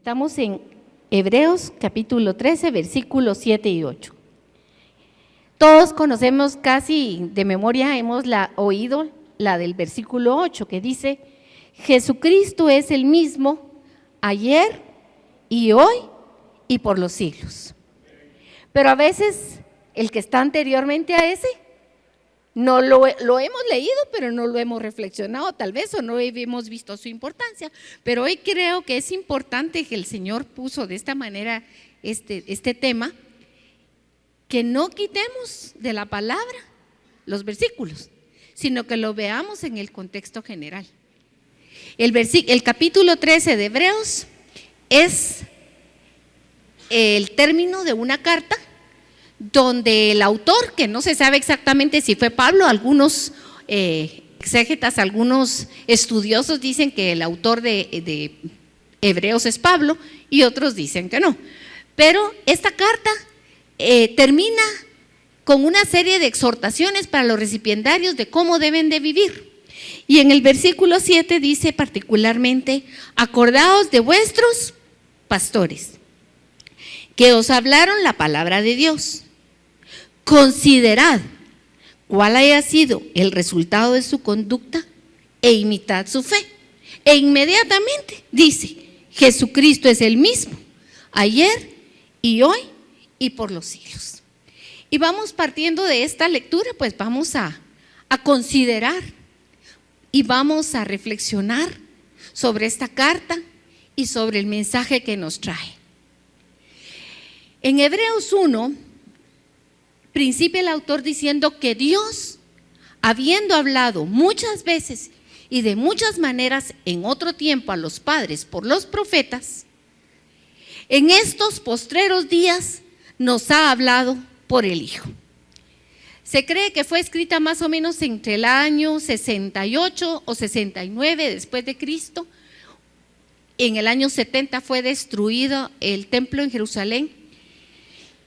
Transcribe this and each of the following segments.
Estamos en Hebreos capítulo 13, versículos 7 y 8. Todos conocemos casi de memoria, hemos oído la del versículo 8 que dice: Jesucristo es el mismo ayer y hoy y por los siglos. Pero a veces el que está anteriormente a ese no lo hemos leído, pero no lo hemos reflexionado tal vez, o no hemos visto su importancia. Pero hoy creo que es importante que el Señor puso de esta manera este tema, que no quitemos de la palabra los versículos, sino que lo veamos en el contexto general. El capítulo 13 de Hebreos es el término de una carta donde el autor, que no se sabe exactamente si fue Pablo, algunos exégetas, algunos estudiosos dicen que el autor de Hebreos es Pablo y otros dicen que no. Pero esta carta termina con una serie de exhortaciones para los recipiendarios de cómo deben de vivir. Y en el versículo 7 dice particularmente: acordaos de vuestros pastores, que os hablaron la palabra de Dios. Considerad cuál haya sido el resultado de su conducta e imitad su fe. E inmediatamente dice: Jesucristo es el mismo, ayer y hoy y por los siglos. Y vamos partiendo de esta lectura, pues vamos a considerar y vamos a reflexionar sobre esta carta y sobre el mensaje que nos trae. En Hebreos 1, principia el autor diciendo que Dios, habiendo hablado muchas veces y de muchas maneras en otro tiempo a los padres por los profetas, en estos postreros días nos ha hablado por el Hijo. Se cree que fue escrita más o menos entre el año 68 o 69 después de Cristo. En el año 70 fue destruido el templo en Jerusalén.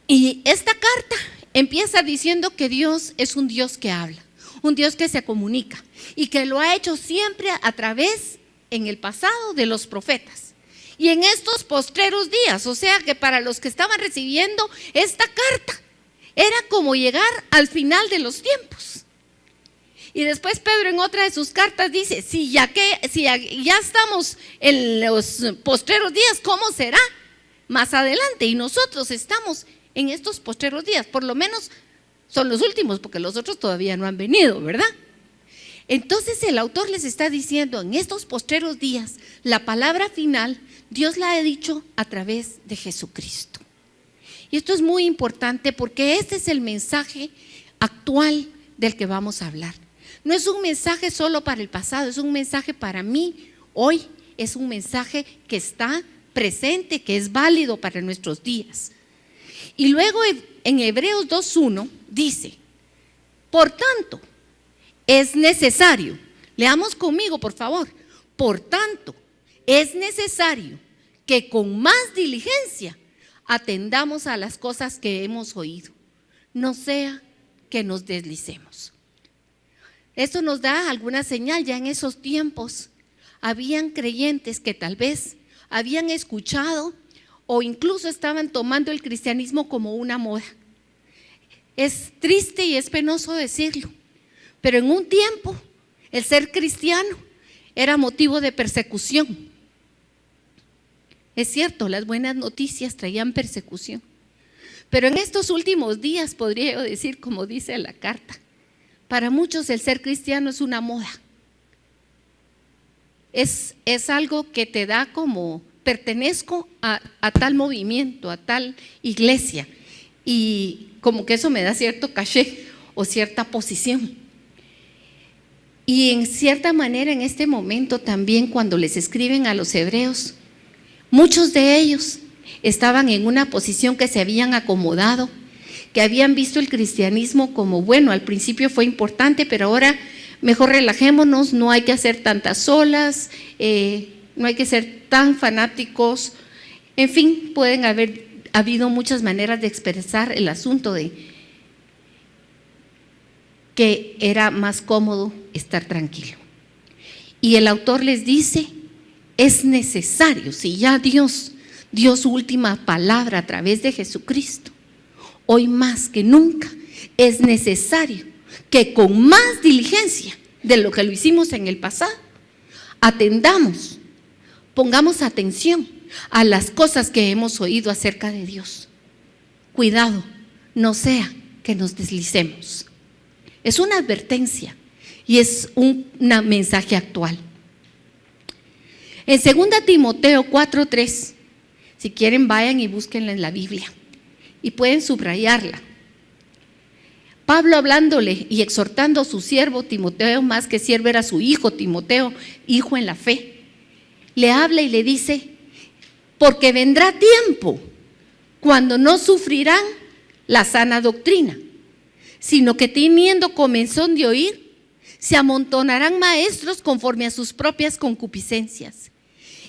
Y esta carta empieza diciendo que Dios es un Dios que habla, un Dios que se comunica y que lo ha hecho siempre a través, en el pasado, de los profetas. Y en estos postreros días, o sea que para los que estaban recibiendo esta carta, era como llegar al final de los tiempos. Y después Pedro en otra de sus cartas dice: si ya estamos en los postreros días, ¿cómo será más adelante? Y nosotros estamos en estos postreros días, por lo menos son los últimos, porque los otros todavía no han venido, ¿verdad? Entonces el autor les está diciendo: en estos postreros días, la palabra final, Dios la ha dicho a través de Jesucristo. Y esto es muy importante porque este es el mensaje actual del que vamos a hablar. No es un mensaje solo para el pasado, es un mensaje para mí hoy, es un mensaje que está presente, que es válido para nuestros días. Y luego en Hebreos 2:1 dice: por tanto, es necesario, leamos conmigo por favor, por tanto, es necesario que con más diligencia atendamos a las cosas que hemos oído, no sea que nos deslicemos. Esto nos da alguna señal. Ya en esos tiempos habían creyentes que tal vez habían escuchado o incluso estaban tomando el cristianismo como una moda. Es triste y es penoso decirlo, pero en un tiempo el ser cristiano era motivo de persecución. Es cierto, las buenas noticias traían persecución, pero en estos últimos días, podría yo decir, como dice la carta, para muchos el ser cristiano es una moda. Es algo que te da como: pertenezco a tal movimiento, a tal iglesia, y como que eso me da cierto caché o cierta posición. Y en cierta manera en este momento también, cuando les escriben a los hebreos, muchos de ellos estaban en una posición que se habían acomodado, que habían visto el cristianismo como, bueno, al principio fue importante, pero ahora mejor relajémonos, no hay que hacer tantas olas, no hay que ser tan fanáticos. En fin, pueden haber habido muchas maneras de expresar el asunto de que era más cómodo estar tranquilo. Y el autor les dice: es necesario, si ya Dios dio su última palabra a través de Jesucristo, hoy más que nunca es necesario que con más diligencia de lo que lo hicimos en el pasado, atendamos, pongamos atención a las cosas que hemos oído acerca de Dios. Cuidado, no sea que nos deslicemos. Es una advertencia y es un mensaje actual. En 2 Timoteo 4:3, si quieren vayan y búsquenla en la Biblia y pueden subrayarla. Pablo hablándole y exhortando a su siervo Timoteo, más que siervo era su hijo Timoteo, hijo en la fe, le habla y le dice: porque vendrá tiempo cuando no sufrirán la sana doctrina, sino que teniendo comezón de oír, se amontonarán maestros conforme a sus propias concupiscencias,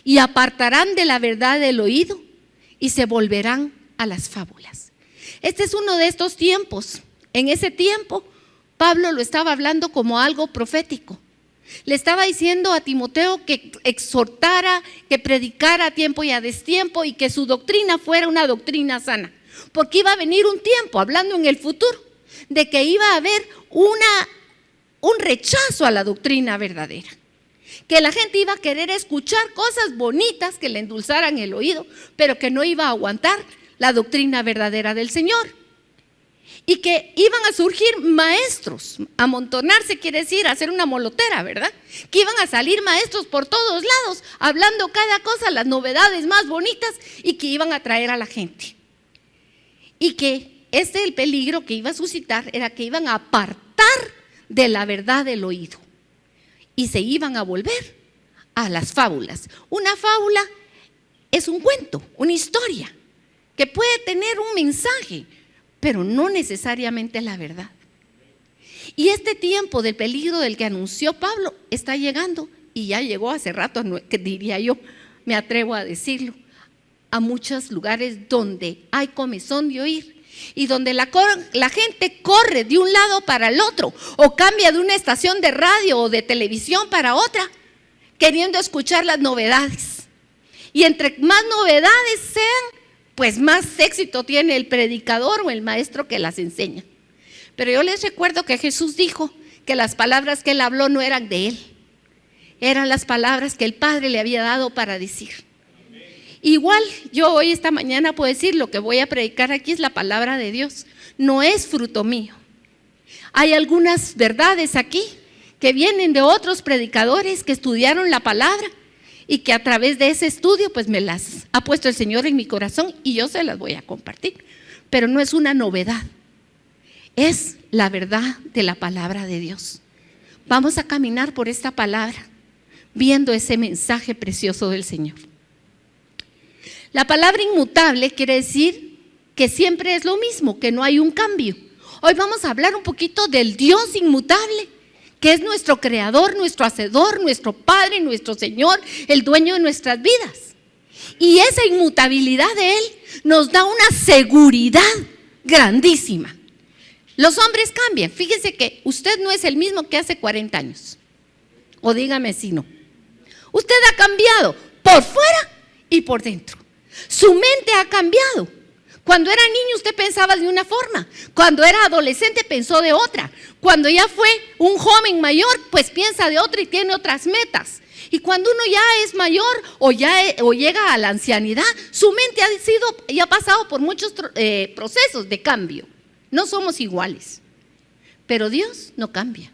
y apartarán de la verdad del oído y se volverán a las fábulas. Este es uno de estos tiempos. En ese tiempo, Pablo lo estaba hablando como algo profético. Le estaba diciendo a Timoteo que exhortara, que predicara a tiempo y a destiempo y que su doctrina fuera una doctrina sana. Porque iba a venir un tiempo, hablando en el futuro, de que iba a haber un rechazo a la doctrina verdadera. Que la gente iba a querer escuchar cosas bonitas que le endulzaran el oído, pero que no iba a aguantar la doctrina verdadera del Señor. Y que iban a surgir maestros, amontonarse quiere decir hacer una molotera, ¿verdad? Que iban a salir maestros por todos lados, hablando cada cosa, las novedades más bonitas, y que iban a traer a la gente. Y que el peligro que iba a suscitar era que iban a apartar de la verdad del oído y se iban a volver a las fábulas. Una fábula es un cuento, una historia que puede tener un mensaje, pero no necesariamente la verdad. Y este tiempo del peligro del que anunció Pablo está llegando, y ya llegó hace rato, que diría yo, me atrevo a decirlo, a muchos lugares donde hay comezón de oír y donde la gente corre de un lado para el otro o cambia de una estación de radio o de televisión para otra, queriendo escuchar las novedades. Y entre más novedades sean, pues más éxito tiene el predicador o el maestro que las enseña. Pero yo les recuerdo que Jesús dijo que las palabras que él habló no eran de él, eran las palabras que el Padre le había dado para decir. Igual yo hoy esta mañana puedo decir, lo que voy a predicar aquí es la palabra de Dios, no es fruto mío. Hay algunas verdades aquí que vienen de otros predicadores que estudiaron la palabra y que a través de ese estudio pues me las ha puesto el Señor en mi corazón y yo se las voy a compartir. Pero no es una novedad, es la verdad de la palabra de Dios. Vamos a caminar por esta palabra, viendo ese mensaje precioso del Señor. La palabra inmutable quiere decir que siempre es lo mismo, que no hay un cambio. Hoy vamos a hablar un poquito del Dios inmutable, que es nuestro creador, nuestro hacedor, nuestro Padre, nuestro Señor, el dueño de nuestras vidas. Y esa inmutabilidad de Él nos da una seguridad grandísima. Los hombres cambian. Fíjese que usted no es el mismo que hace 40 años. O dígame si no. Usted ha cambiado por fuera y por dentro. Su mente ha cambiado. Cuando era niño usted pensaba de una forma, cuando era adolescente pensó de otra, cuando ya fue un joven mayor pues piensa de otra y tiene otras metas. Y cuando uno ya es mayor o llega a la ancianidad, su mente ha pasado por muchos procesos de cambio. No somos iguales, pero Dios no cambia.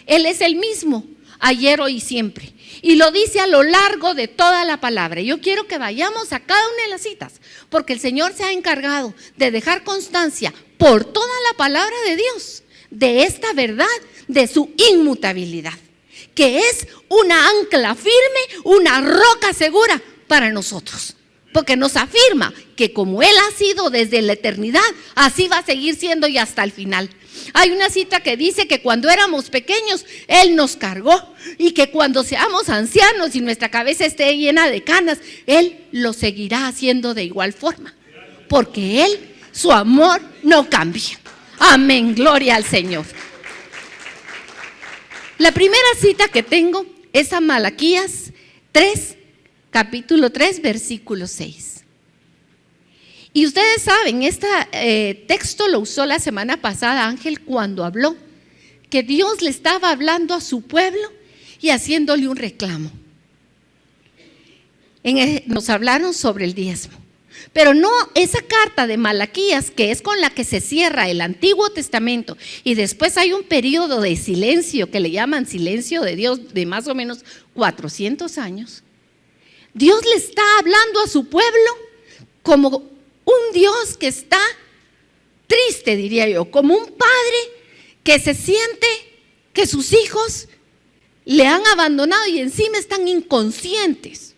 Él es el mismo ayer, hoy y siempre. Y lo dice a lo largo de toda la palabra. Yo quiero que vayamos a cada una de las citas, porque el Señor se ha encargado de dejar constancia por toda la palabra de Dios, de esta verdad, de su inmutabilidad, que es una ancla firme, una roca segura para nosotros. Porque nos afirma que como Él ha sido desde la eternidad, así va a seguir siendo y hasta el final. Hay una cita que dice que cuando éramos pequeños, Él nos cargó y que cuando seamos ancianos y nuestra cabeza esté llena de canas, Él lo seguirá haciendo de igual forma. Porque Él, su amor no cambia. Amén, gloria al Señor. La primera cita que tengo es a Malaquías 3, capítulo 3, versículo 6. Y ustedes saben, este texto lo usó la semana pasada Ángel cuando habló que Dios le estaba hablando a su pueblo y haciéndole un reclamo. Nos hablaron sobre el diezmo, pero no esa carta de Malaquías, que es con la que se cierra el Antiguo Testamento, y después hay un periodo de silencio que le llaman silencio de Dios de más o menos 400 años. Dios le está hablando a su pueblo como un Dios que está triste, diría yo, como un padre que se siente que sus hijos le han abandonado y encima están inconscientes.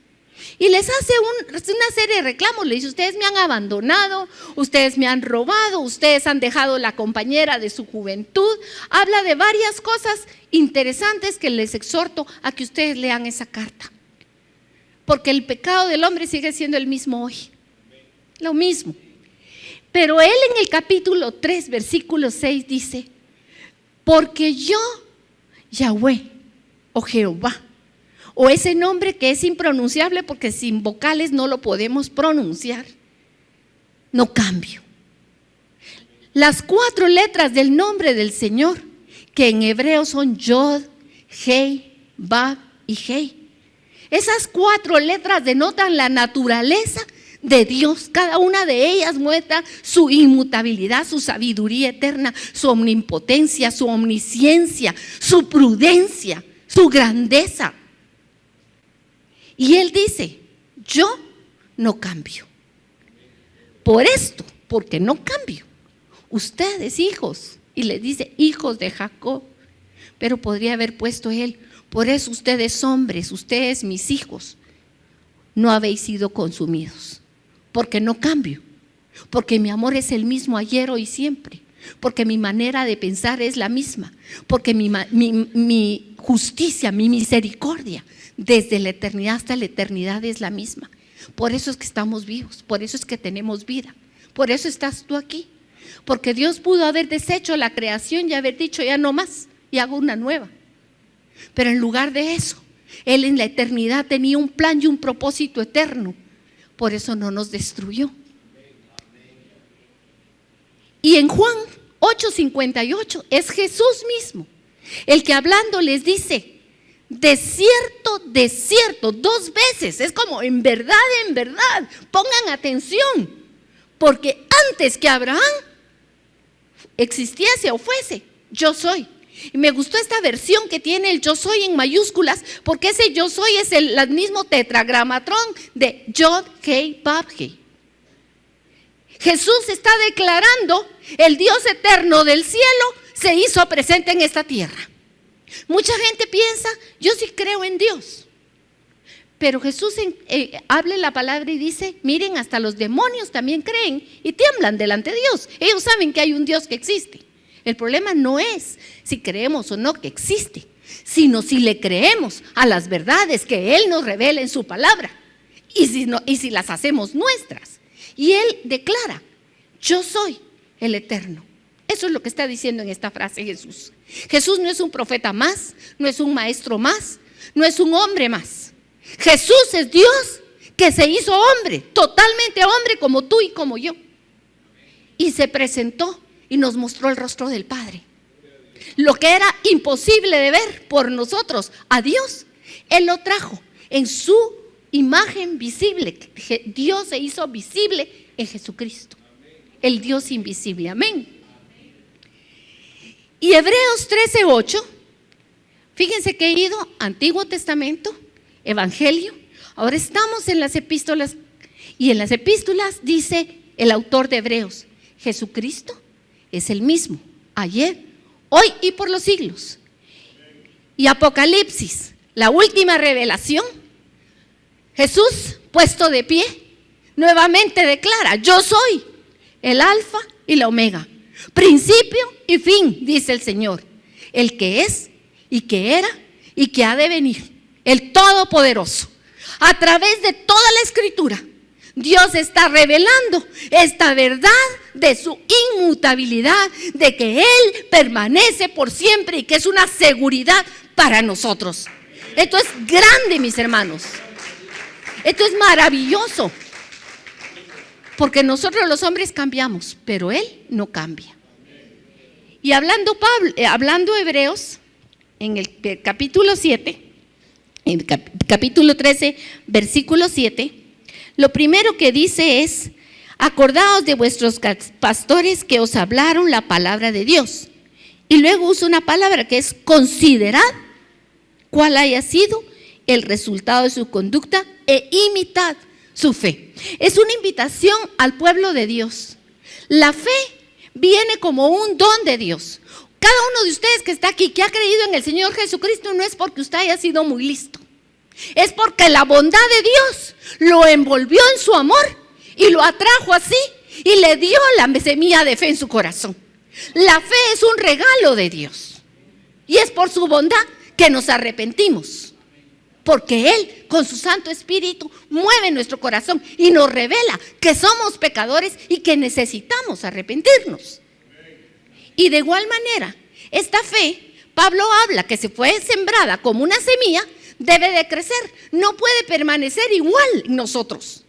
Y les hace una serie de reclamos. Le dice: ustedes me han abandonado, ustedes me han robado, ustedes han dejado la compañera de su juventud. Habla de varias cosas interesantes que les exhorto a que ustedes lean esa carta. Porque el pecado del hombre sigue siendo el mismo hoy. Lo mismo. Pero él en el capítulo 3, versículo 6 dice: porque yo, Yahweh, o Jehová, o ese nombre que es impronunciable porque sin vocales no lo podemos pronunciar, no cambio. Las 4 letras del nombre del Señor, que en hebreo son Yod, Hei, Bab y Hei. Esas 4 letras denotan la naturaleza de Dios. Cada una de ellas muestra su inmutabilidad, su sabiduría eterna, su omnipotencia, su omnisciencia, su prudencia, su grandeza. Y él dice: yo no cambio. Por esto, porque no cambio, ustedes hijos, y les dice hijos de Jacob, pero podría haber puesto él: por eso ustedes hombres, ustedes mis hijos, no habéis sido consumidos. Porque no cambio, porque mi amor es el mismo ayer, hoy y siempre, porque mi manera de pensar es la misma, porque mi justicia, mi misericordia desde la eternidad hasta la eternidad es la misma. Por eso es que estamos vivos, por eso es que tenemos vida, por eso estás tú aquí, porque Dios pudo haber deshecho la creación y haber dicho: ya no más, y hago una nueva. Pero en lugar de eso, Él en la eternidad tenía un plan y un propósito eterno. Por eso no nos destruyó. Y en Juan 8:58 es Jesús mismo el que hablando les dice: de cierto, 2 veces. Es como en verdad, pongan atención, porque antes que Abraham existiese o fuese, yo soy. Y me gustó esta versión que tiene el yo soy en mayúsculas, porque ese yo soy es el mismo tetragramatrón de Yod, Hei, Bab, Hei. Jesús está declarando: el Dios eterno del cielo se hizo presente en esta tierra. Mucha gente piensa: yo sí creo en Dios. Pero Jesús habla la palabra y dice: miren, hasta los demonios también creen y tiemblan delante de Dios. Ellos saben que hay un Dios que existe. El problema no es si creemos o no que existe, sino si le creemos a las verdades que Él nos revela en su palabra y si las hacemos nuestras. Y Él declara: yo soy el eterno. Eso es lo que está diciendo en esta frase Jesús. Jesús no es un profeta más, no es un maestro más, no es un hombre más. Jesús es Dios que se hizo hombre, totalmente hombre como tú y como yo. Y se presentó y nos mostró el rostro del Padre. Lo que era imposible de ver por nosotros a Dios, Él lo trajo en su imagen visible. Dios se hizo visible en Jesucristo, el Dios invisible. Amén. Y Hebreos 13:8, fíjense que he ido Antiguo Testamento, Evangelio, ahora estamos en las epístolas, y en las epístolas dice el autor de Hebreos: Jesucristo es el mismo ayer, hoy y por los siglos. Y Apocalipsis, la última revelación, Jesús puesto de pie nuevamente declara: yo soy el alfa y la omega, principio y fin, dice el Señor, el que es y que era y que ha de venir, el Todopoderoso. A través de toda la Escritura, Dios está revelando esta verdad de su inmutabilidad, de que Él permanece por siempre y que es una seguridad para nosotros. Esto es grande, mis hermanos. Esto es maravilloso, porque nosotros los hombres cambiamos, pero Él no cambia. Y hablando Hebreos, en el capítulo 7, en el capítulo 13, versículo 7, lo primero que dice es: acordaos de vuestros pastores que os hablaron la palabra de Dios. Y luego usa una palabra que es: considerad cuál haya sido el resultado de su conducta e imitad su fe. Es una invitación al pueblo de Dios. La fe viene como un don de Dios. Cada uno de ustedes que está aquí, que ha creído en el Señor Jesucristo, no es porque usted haya sido muy listo. Es porque la bondad de Dios lo envolvió en su amor y lo atrajo así y le dio la semilla de fe en su corazón. La fe es un regalo de Dios y es por su bondad que nos arrepentimos, porque Él con su Santo Espíritu mueve nuestro corazón y nos revela que somos pecadores y que necesitamos arrepentirnos. Y de igual manera, esta fe, Pablo habla que se fue sembrada como una semilla, debe de crecer, no puede permanecer igual en nosotros.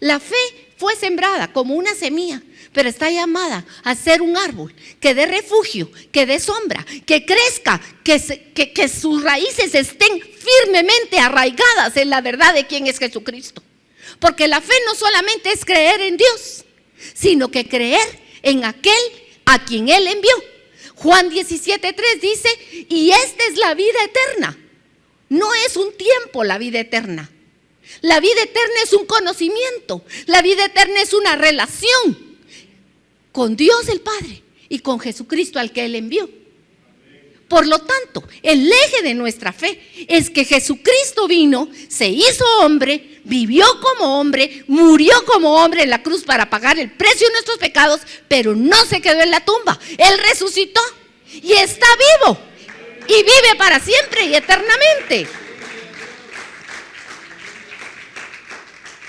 La fe fue sembrada como una semilla, pero está llamada a ser un árbol que dé refugio, que dé sombra, que crezca, que sus raíces estén firmemente arraigadas en la verdad de quién es Jesucristo. Porque la fe no solamente es creer en Dios, sino que creer en aquel a quien Él envió. Juan 17:3 dice: y esta es la vida eterna. No es un tiempo la vida eterna. La vida eterna es un conocimiento. La vida eterna es una relación con Dios el Padre y con Jesucristo al que Él envió. Por lo tanto, el eje de nuestra fe es que Jesucristo vino, se hizo hombre, vivió como hombre, murió como hombre en la cruz para pagar el precio de nuestros pecados, pero no se quedó en la tumba. Él resucitó y está vivo y vive para siempre y eternamente.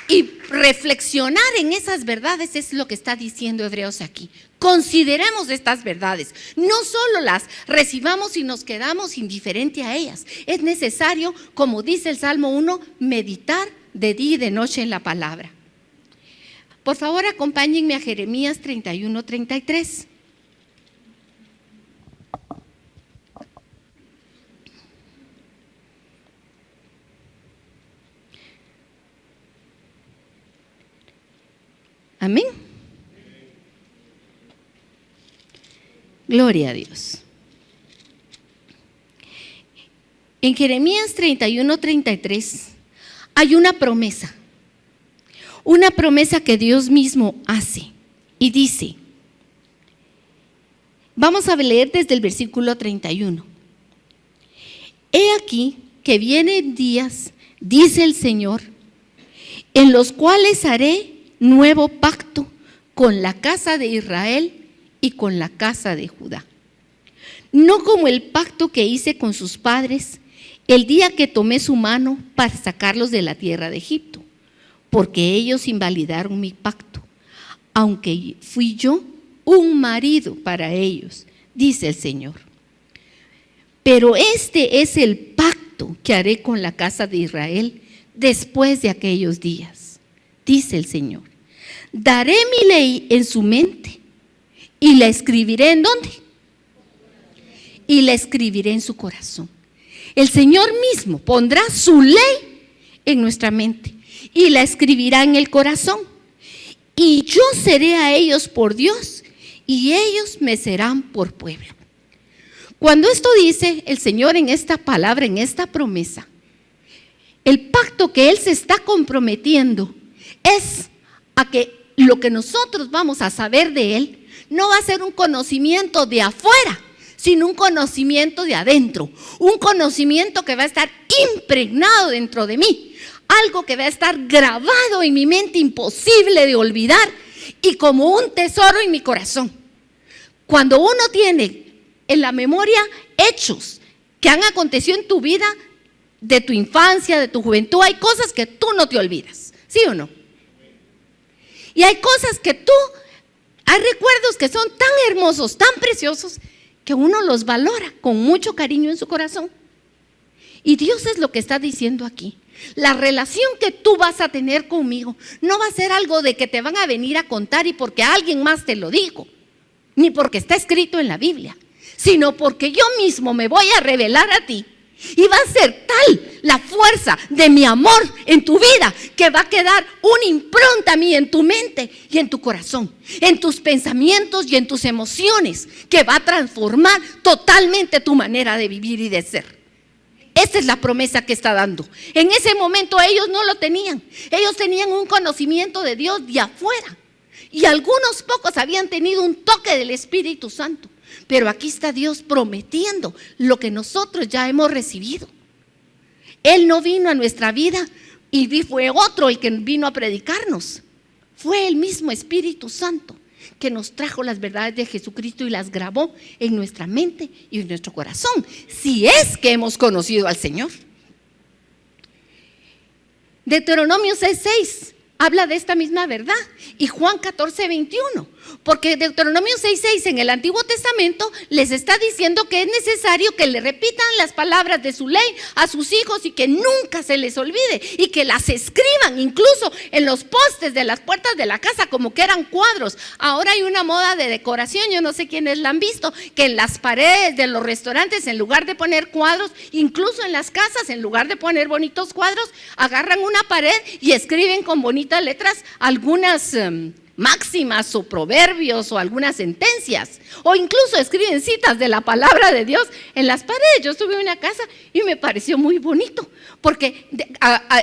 Y reflexionar en esas verdades es lo que está diciendo Hebreos aquí. Consideremos estas verdades, no solo las recibamos y nos quedamos indiferentes a ellas. Es necesario, como dice el Salmo 1, meditar de día y de noche en la palabra. Por favor, acompáñenme a Jeremías 31:33. Amén. Gloria a Dios. En Jeremías 31:33 hay una promesa que Dios mismo hace y dice, vamos a leer desde el versículo 31. He aquí que vienen días, dice el Señor, en los cuales haré nuevo pacto con la casa de Israel y con la casa de Judá. No como el pacto que hice con sus padres el día que tomé su mano para sacarlos de la tierra de Egipto, porque ellos invalidaron mi pacto, aunque fui yo un marido para ellos, dice el Señor. Pero este es el pacto que haré con la casa de Israel después de aquellos días, dice el Señor. Daré mi ley en su mente y la escribiré ¿en dónde? Y la escribiré en su corazón. El Señor mismo pondrá su ley en nuestra mente y la escribirá en el corazón. Y yo seré a ellos por Dios y ellos me serán por pueblo. Cuando esto dice el Señor en esta palabra, en esta promesa, el pacto que Él se está comprometiendo es a que lo que nosotros vamos a saber de Él no va a ser un conocimiento de afuera, sino un conocimiento de adentro, un conocimiento que va a estar impregnado dentro de mí, algo que va a estar grabado en mi mente, imposible de olvidar y como un tesoro en mi corazón. Cuando uno tiene en la memoria hechos que han acontecido en tu vida, de tu infancia, de tu juventud, hay cosas que tú no te olvidas, ¿sí o no? Y hay cosas que hay recuerdos que son tan hermosos, tan preciosos, que uno los valora con mucho cariño en su corazón. Y Dios es lo que está diciendo aquí. La relación que tú vas a tener conmigo no va a ser algo de que te van a venir a contar y porque alguien más te lo dijo, ni porque está escrito en la Biblia, sino porque yo mismo me voy a revelar a ti. Y va a ser tal la fuerza de mi amor en tu vida que va a quedar una impronta a mí en tu mente y en tu corazón, en tus pensamientos y en tus emociones, que va a transformar totalmente tu manera de vivir y de ser. Esa es la promesa que está dando. En ese momento ellos no lo tenían. Ellos tenían un conocimiento de Dios de afuera. Y algunos pocos habían tenido un toque del Espíritu Santo. Pero aquí está Dios prometiendo lo que nosotros ya hemos recibido. Él no vino a nuestra vida y fue otro el que vino a predicarnos. Fue el mismo Espíritu Santo que nos trajo las verdades de Jesucristo y las grabó en nuestra mente y en nuestro corazón, si es que hemos conocido al Señor. Deuteronomio 6:6 habla de esta misma verdad, y Juan 14:21, porque Deuteronomio 6:6 en el Antiguo Testamento les está diciendo que es necesario que le repitan las palabras de su ley a sus hijos y que nunca se les olvide y que las escriban incluso en los postes de las puertas de la casa como que eran cuadros. Ahora hay una moda de decoración, yo no sé quiénes la han visto, que en las paredes de los restaurantes, en lugar de poner cuadros, incluso en las casas, en lugar de poner bonitos cuadros, agarran una pared y escriben con bonitas letras algunas máximas o proverbios o algunas sentencias, o incluso escriben citas de la palabra de Dios en las paredes. Yo estuve en una casa y me pareció muy bonito, porque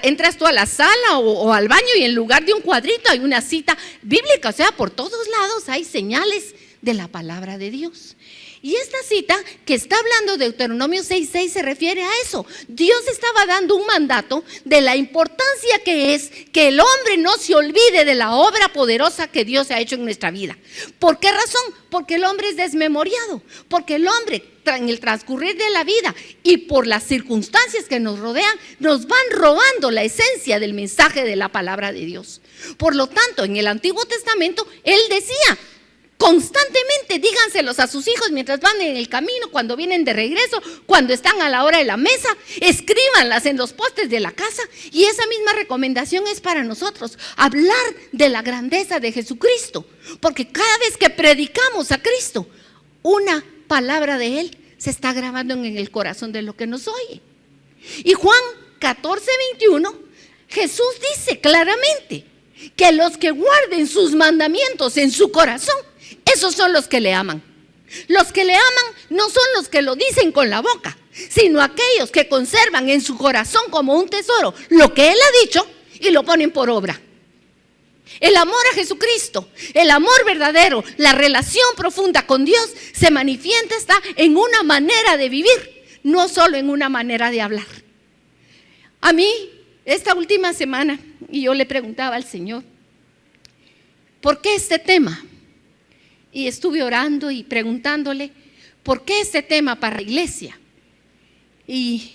entras tú a la sala o al baño y en lugar de un cuadrito hay una cita bíblica, o sea, por todos lados hay señales de la palabra de Dios. Y esta cita que está hablando de Deuteronomio 6:6 se refiere a eso. Dios estaba dando un mandato de la importancia que es que el hombre no se olvide de la obra poderosa que Dios ha hecho en nuestra vida. ¿Por qué razón? Porque el hombre es desmemoriado, porque el hombre en el transcurrir de la vida y por las circunstancias que nos rodean, nos van robando la esencia del mensaje de la palabra de Dios. Por lo tanto, en el Antiguo Testamento, Él decía: constantemente díganselos a sus hijos mientras van en el camino, cuando vienen de regreso, cuando están a la hora de la mesa, escríbanlas en los postes de la casa. Y esa misma recomendación es para nosotros, hablar de la grandeza de Jesucristo, porque cada vez que predicamos a Cristo, una palabra de Él se está grabando en el corazón de lo que nos oye. Y Juan 14:21, Jesús dice claramente que los que guarden sus mandamientos en su corazón, esos son los que le aman. Los que le aman no son los que lo dicen con la boca, sino aquellos que conservan en su corazón como un tesoro lo que Él ha dicho y lo ponen por obra. El amor a Jesucristo, el amor verdadero, la relación profunda con Dios se manifiesta en una manera de vivir, no solo en una manera de hablar. A mí, esta última semana, y yo le preguntaba al Señor, ¿por qué este tema? Y estuve orando y preguntándole, ¿por qué este tema para la iglesia? Y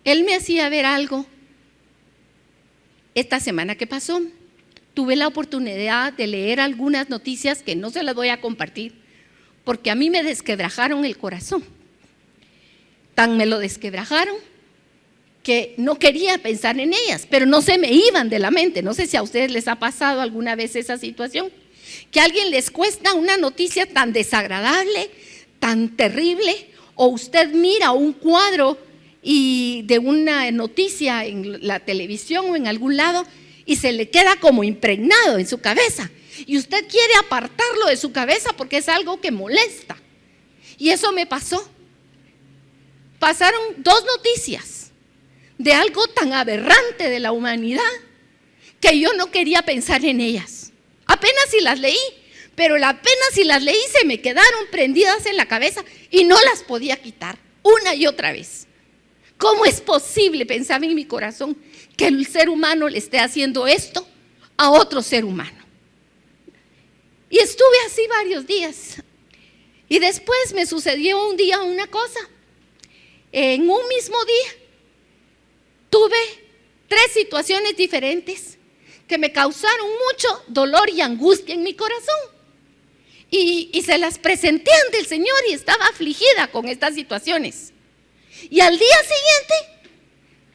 Él me hacía ver algo. Esta semana que pasó, tuve la oportunidad de leer algunas noticias que no se las voy a compartir, porque a mí me desquebrajaron el corazón. Tan me lo desquebrajaron que no quería pensar en ellas, pero no se me iban de la mente. No sé si a ustedes les ha pasado alguna vez esa situación, que a alguien les cuesta una noticia tan desagradable, tan terrible, o usted mira un cuadro y de una noticia en la televisión o en algún lado y se le queda como impregnado en su cabeza y usted quiere apartarlo de su cabeza porque es algo que molesta. Y eso me pasó. Pasaron dos noticias de algo tan aberrante de la humanidad que yo no quería pensar en ellas. Apenas si las leí, pero apenas si las leí se me quedaron prendidas en la cabeza y no las podía quitar una y otra vez. ¿Cómo es posible, pensaba en mi corazón, que el ser humano le esté haciendo esto a otro ser humano? Y estuve así varios días. Y después me sucedió un día una cosa. En un mismo día tuve 3 situaciones diferentes que me causaron mucho dolor y angustia en mi corazón. Y se las presenté ante el Señor y estaba afligida con estas situaciones. Y al día siguiente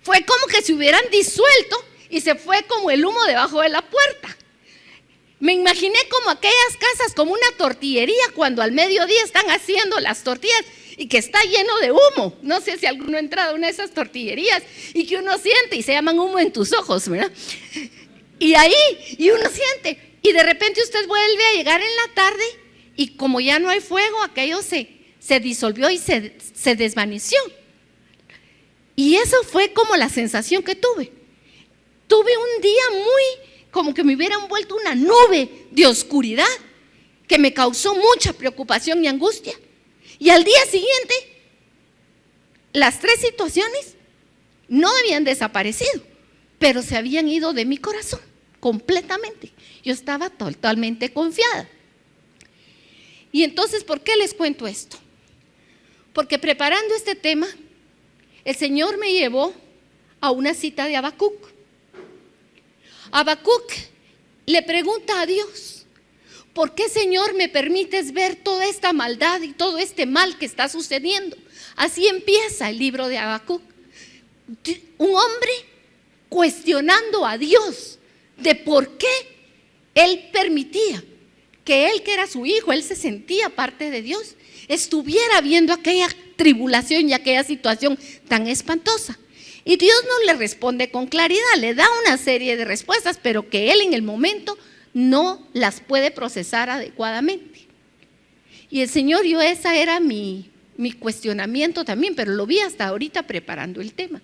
Fue como que se hubieran disuelto y se fue como el humo debajo de la puerta. Me imaginé como aquellas casas, como una tortillería, cuando al mediodía están haciendo las tortillas y que está lleno de humo. No sé si alguno ha entrado a una de esas tortillerías y que uno siente, y se llaman humo en tus ojos, ¿verdad? Y ahí, y uno siente, y de repente usted vuelve a llegar en la tarde y como ya no hay fuego, aquello se disolvió y se desvaneció. Y eso fue como la sensación que tuve. Tuve un día muy, como que me hubiera envuelto una nube de oscuridad que me causó mucha preocupación y angustia. Y al día siguiente, las 3 situaciones no habían desaparecido, pero se habían ido de mi corazón completamente. Yo estaba totalmente confiada. Y entonces, ¿por qué les cuento esto? Porque preparando este tema, el Señor me llevó a una cita de Habacuc. Habacuc le pregunta a Dios: ¿por qué, Señor, me permites ver toda esta maldad y todo este mal que está sucediendo? Así empieza el libro de Habacuc. Un hombre cuestionando a Dios de por qué él permitía que él, que era su hijo, él se sentía parte de Dios, estuviera viendo aquella tribulación y aquella situación tan espantosa. Y Dios no le responde con claridad, le da una serie de respuestas, pero que él en el momento no las puede procesar adecuadamente. Y el Señor, esa era mi cuestionamiento también, pero lo vi hasta ahorita preparando el tema.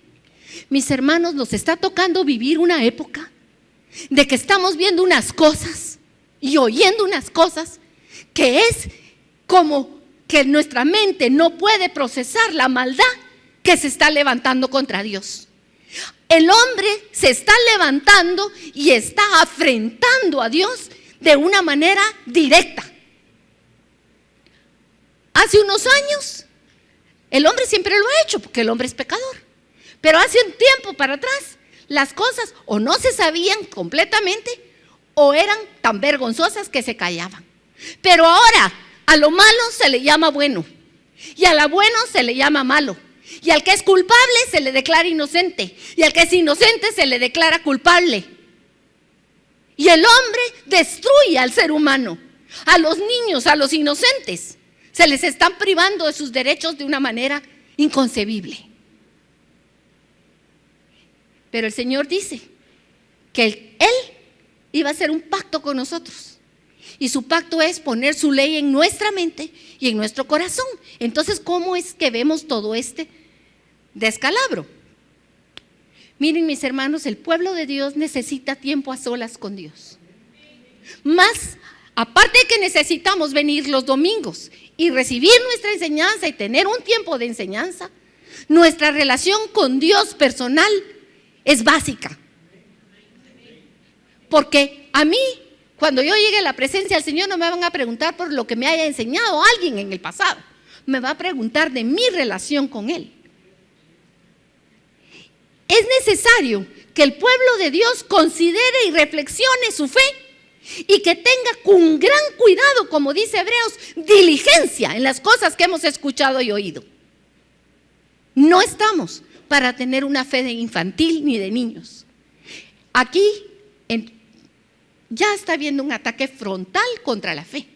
Mis hermanos, nos está tocando vivir una época de que estamos viendo unas cosas y oyendo unas cosas que es como que nuestra mente no puede procesar la maldad que se está levantando contra Dios. El hombre se está levantando y está afrentando a Dios de una manera directa. Hace unos años, el hombre siempre lo ha hecho porque el hombre es pecador. Pero hace un tiempo para atrás, las cosas o no se sabían completamente o eran tan vergonzosas que se callaban. Pero ahora a lo malo se le llama bueno y a lo bueno se le llama malo. Y al que es culpable se le declara inocente y al que es inocente se le declara culpable. Y el hombre destruye al ser humano, a los niños, a los inocentes. Se les están privando de sus derechos de una manera inconcebible. Pero el Señor dice que Él iba a hacer un pacto con nosotros. Y su pacto es poner su ley en nuestra mente y en nuestro corazón. Entonces, ¿cómo es que vemos todo este descalabro? Miren, mis hermanos, el pueblo de Dios necesita tiempo a solas con Dios. Más, aparte de que necesitamos venir los domingos y recibir nuestra enseñanza y tener un tiempo de enseñanza, nuestra relación con Dios personal es básica. Porque a mí, cuando yo llegue a la presencia del Señor, no me van a preguntar por lo que me haya enseñado alguien en el pasado. Me va a preguntar de mi relación con Él. Es necesario que el pueblo de Dios considere y reflexione su fe y que tenga con gran cuidado, como dice Hebreos, diligencia en las cosas que hemos escuchado y oído. No estamos para tener una fe de infantil ni de niños. Aquí ya está habiendo un ataque frontal contra la fe,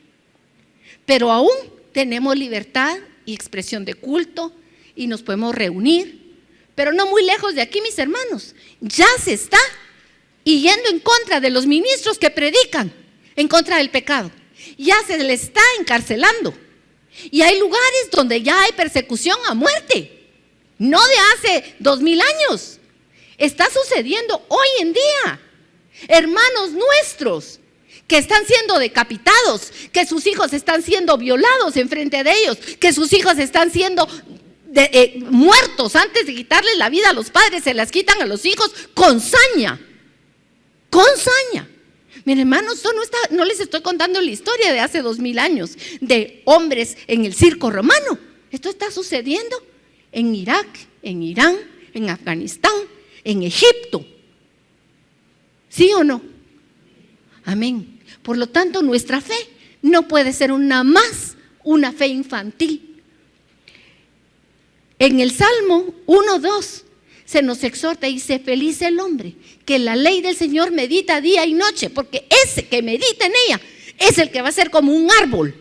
pero aún tenemos libertad y expresión de culto y nos podemos reunir, pero no muy lejos de aquí, mis hermanos, ya se está yendo en contra de los ministros que predican en contra del pecado. Ya se le está encarcelando y hay lugares donde ya hay persecución a muerte. No de hace 2000 años, está sucediendo hoy en día. Hermanos nuestros que están siendo decapitados, que sus hijos están siendo violados enfrente de ellos, que sus hijos están siendo muertos antes de quitarles la vida a los padres, se las quitan a los hijos con saña. Con saña. Miren, hermanos, no les estoy contando la historia de hace 2000 años de hombres en el circo romano. Esto está sucediendo en Irak, en Irán, en Afganistán, en Egipto. ¿Sí o no? Amén. Por lo tanto, nuestra fe no puede ser una fe infantil. En el Salmo 1:2 se nos exhorta y dice: feliz el hombre que la ley del Señor medita día y noche, porque ese que medita en ella es el que va a ser como un árbol.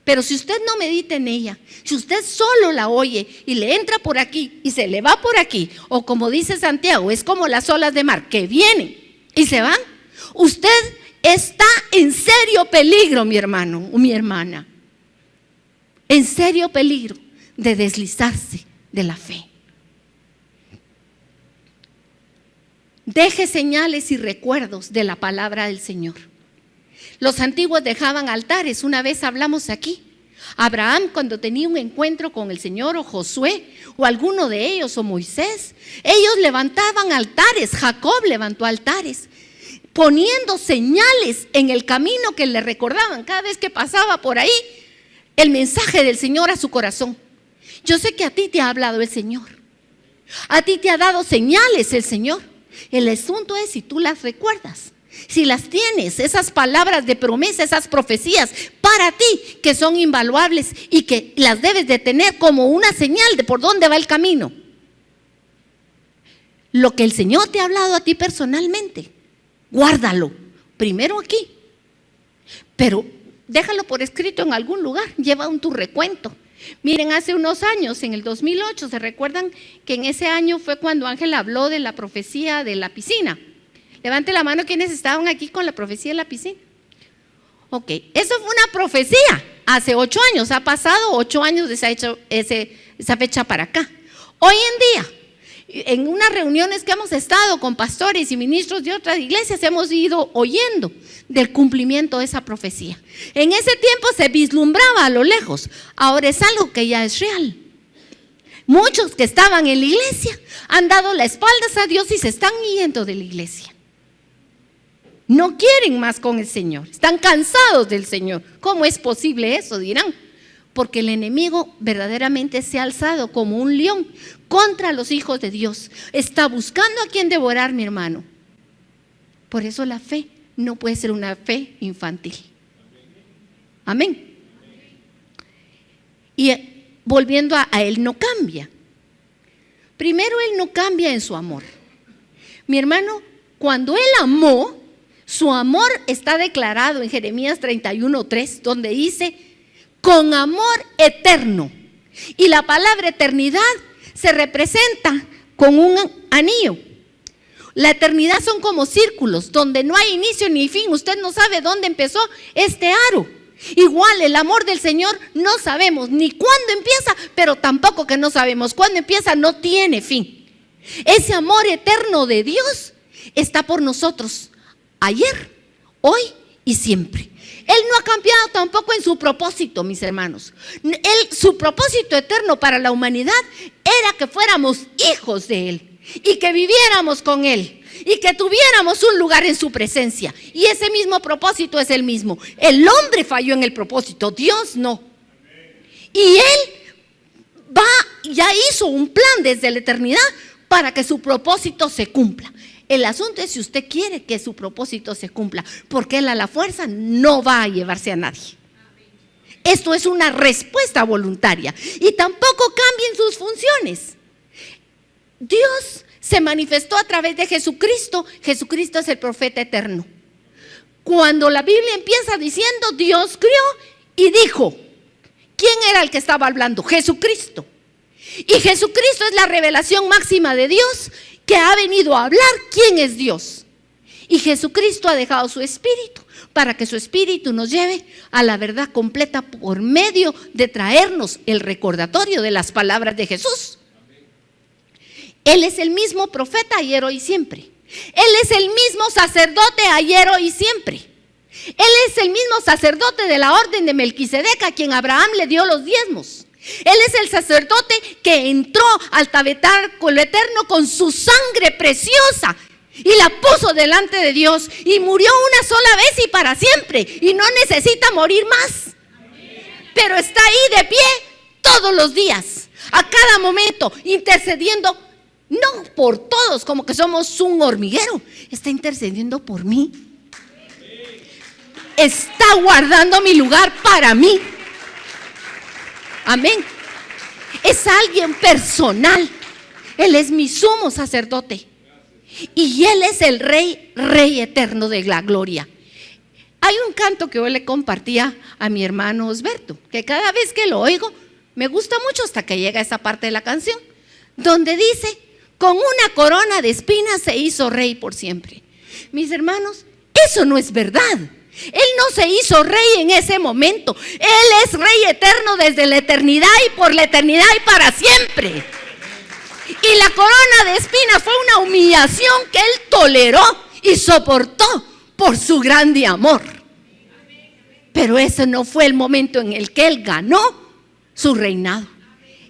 Pero si usted no medita en ella, si usted solo la oye y le entra por aquí y se le va por aquí, o como dice Santiago, es como las olas de mar que vienen y se van, usted está en serio peligro, mi hermano o mi hermana, en serio peligro de deslizarse de la fe. Deje señales y recuerdos de la palabra del Señor. Los antiguos dejaban altares. Una vez hablamos aquí, Abraham, cuando tenía un encuentro con el Señor, o Josué, o alguno de ellos, o Moisés, ellos levantaban altares. Jacob levantó altares, poniendo señales en el camino que le recordaban cada vez que pasaba por ahí el mensaje del Señor a su corazón. Yo sé que a ti te ha hablado el Señor, a ti te ha dado señales el Señor. El asunto es si tú las recuerdas, si las tienes, esas palabras de promesa, esas profecías para ti que son invaluables y que las debes de tener como una señal de por dónde va el camino. Lo que el Señor te ha hablado a ti personalmente, guárdalo primero aquí, pero déjalo por escrito en algún lugar, lleva tu recuento. Miren, hace unos años, en el 2008, ¿se recuerdan que en ese año fue cuando Ángel habló de la profecía de la piscina? Levante la mano quienes estaban aquí con la profecía de la piscina. Ok, eso fue una profecía hace 8 años, ha pasado 8 años de esa fecha para acá. Hoy en día, en unas reuniones que hemos estado con pastores y ministros de otras iglesias, hemos ido oyendo del cumplimiento de esa profecía. En ese tiempo se vislumbraba a lo lejos, ahora es algo que ya es real. Muchos que estaban en la iglesia han dado las espaldas a Dios y se están yendo de la iglesia. No quieren más con el Señor, están cansados del Señor. ¿Cómo es posible eso? Dirán. Porque el enemigo verdaderamente se ha alzado como un león contra los hijos de Dios. Está buscando a quien devorar, mi hermano. Por eso la fe no puede ser una fe infantil. Amén. Y volviendo a Él no cambia. Primero, Él no cambia en su amor. Mi hermano, cuando Él amó, su amor está declarado en Jeremías 31:3, donde dice: con amor eterno. Y la palabra eternidad se representa con un anillo. La eternidad son como círculos donde no hay inicio ni fin. Usted no sabe dónde empezó este aro. Igual el amor del Señor no sabemos ni cuándo empieza, pero tampoco que no sabemos cuándo empieza, no tiene fin. Ese amor eterno de Dios está por nosotros ayer, hoy y siempre. Él no ha cambiado tampoco en su propósito, mis hermanos. Su propósito eterno para la humanidad era que fuéramos hijos de Él y que viviéramos con Él y que tuviéramos un lugar en su presencia. Y ese mismo propósito es el mismo. El hombre falló en el propósito, Dios no. Y Él ya hizo un plan desde la eternidad para que su propósito se cumpla. El asunto es si usted quiere que su propósito se cumpla, porque Él a la fuerza no va a llevarse a nadie. Esto es una respuesta voluntaria y tampoco cambien sus funciones. Dios se manifestó a través de Jesucristo. Jesucristo es el profeta eterno. Cuando la Biblia empieza diciendo Dios crió y dijo, ¿quién era el que estaba hablando? Jesucristo. Y Jesucristo es la revelación máxima de Dios, que ha venido a hablar quién es Dios. Y Jesucristo ha dejado su espíritu para que su espíritu nos lleve a la verdad completa por medio de traernos el recordatorio de las palabras de Jesús. Él es el mismo profeta ayer, hoy y siempre. Él es el mismo sacerdote ayer, hoy y siempre. Él es el mismo sacerdote de la orden de Melquisedec, a quien Abraham le dio los diezmos. Él es el sacerdote que entró al tabernáculo eterno con su sangre preciosa y la puso delante de Dios y murió una sola vez y para siempre y no necesita morir más. Pero está ahí de pie todos los días, a cada momento, intercediendo, no por todos como que somos un hormiguero, está intercediendo por mí. Está guardando mi lugar para mí. Amén. Es alguien personal Él es mi sumo sacerdote. Y Él es el Rey eterno de la gloria. Hay un canto que hoy le compartía a mi hermano Osberto, que cada vez que lo oigo me gusta mucho hasta que llega esa parte de la canción, donde dice: con una corona de espinas se hizo rey por siempre. Mis hermanos, eso no es verdad. Él no se hizo rey en ese momento. Él es Rey eterno desde la eternidad y por la eternidad y para siempre. Y la corona de espinas fue una humillación que Él toleró y soportó por su grande amor. Pero ese no fue el momento en el que Él ganó su reinado.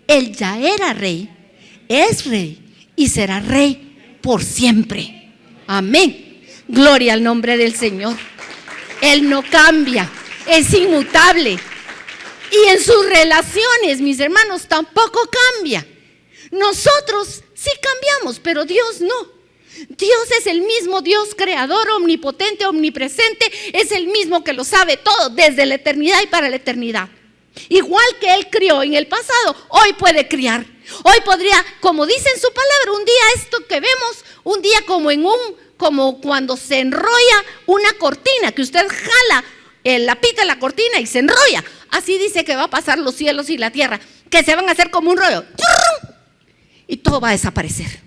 Él ya era rey, es rey y será rey por siempre. Amén. Gloria al nombre del Señor. Él no cambia, es inmutable. Y en sus relaciones, mis hermanos, tampoco cambia. Nosotros sí cambiamos, pero Dios no. Dios es el mismo Dios creador, omnipotente, omnipresente. Es el mismo que lo sabe todo desde la eternidad y para la eternidad. Igual que Él crió en el pasado, hoy puede criar. Hoy podría, como dice en su palabra, un día esto que vemos, un día como cuando se enrolla una cortina, que usted jala la pita de la cortina y se enrolla. Así dice que va a pasar los cielos y la tierra, que se van a hacer como un rollo. Y todo va a desaparecer.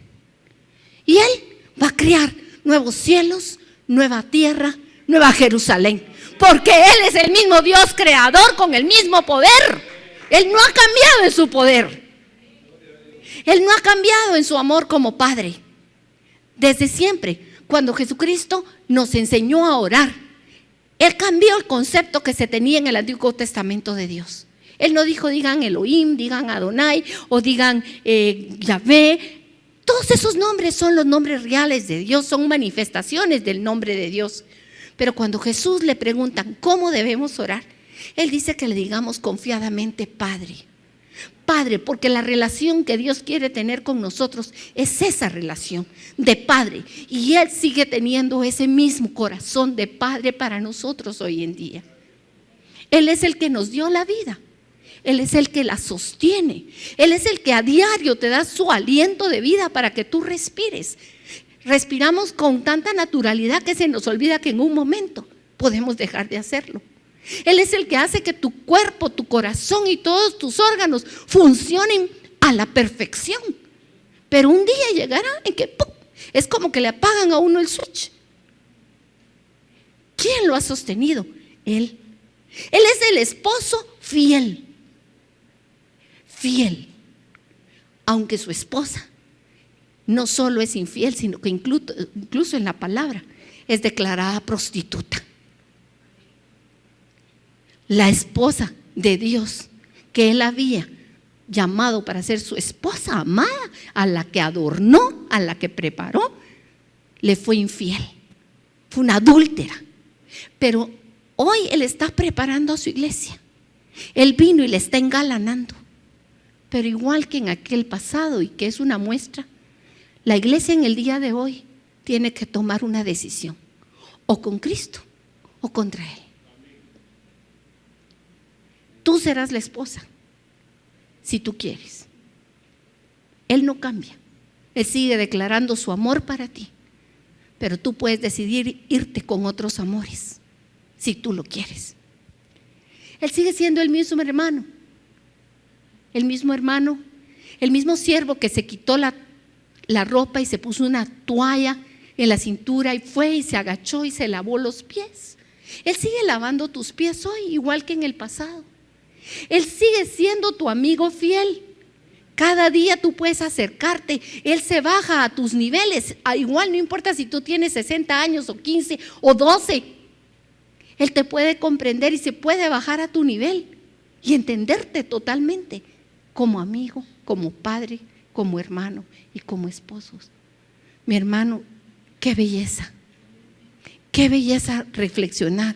Y Él va a crear nuevos cielos, nueva tierra, nueva Jerusalén. Porque Él es el mismo Dios creador con el mismo poder. Él no ha cambiado en su poder. Él no ha cambiado en su amor como Padre. Desde siempre, cuando Jesucristo nos enseñó a orar, Él cambió el concepto que se tenía en el Antiguo Testamento de Dios. Él no dijo: digan Elohim, digan Adonai o digan Yahvé. Todos esos nombres son los nombres reales de Dios, son manifestaciones del nombre de Dios. Pero cuando Jesús le preguntan cómo debemos orar, Él dice que le digamos confiadamente Padre. Padre, porque la relación que Dios quiere tener con nosotros es esa relación de Padre. Y Él sigue teniendo ese mismo corazón de Padre para nosotros hoy en día. Él es el que nos dio la vida. Él es el que la sostiene. Él es el que a diario te da su aliento de vida para que tú respires. Respiramos con tanta naturalidad que se nos olvida que en un momento podemos dejar de hacerlo. Él es el que hace que tu cuerpo, tu corazón y todos tus órganos funcionen a la perfección. Pero un día llegará en que ¡pum!, es como que le apagan a uno el switch. ¿Quién lo ha sostenido? Él. Él es el esposo fiel. Fiel. Aunque su esposa no solo es infiel, sino que incluso en la palabra es declarada prostituta. La esposa de Dios que Él había llamado para ser su esposa amada, a la que adornó, a la que preparó, le fue infiel. Fue una adúltera. Pero hoy Él está preparando a su iglesia. Él vino y le está engalanando. Pero igual que en aquel pasado, y que es una muestra, la iglesia en el día de hoy tiene que tomar una decisión, o con Cristo o contra Él. Tú serás la esposa, si tú quieres. Él no cambia. Él sigue declarando su amor para ti. Pero tú puedes decidir irte con otros amores, si tú lo quieres. Él sigue siendo el mismo hermano. El mismo hermano, el mismo siervo que se quitó la ropa y se puso una toalla en la cintura y fue y se agachó y se lavó los pies. Él sigue lavando tus pies hoy, igual que en el pasado. Él sigue siendo tu amigo fiel. Cada día tú puedes acercarte. Él se baja a tus niveles. Igual no importa si tú tienes 60 años o 15 o 12. Él te puede comprender y se puede bajar a tu nivel y entenderte totalmente como amigo, como padre, como hermano y como esposos. Mi hermano, qué belleza reflexionar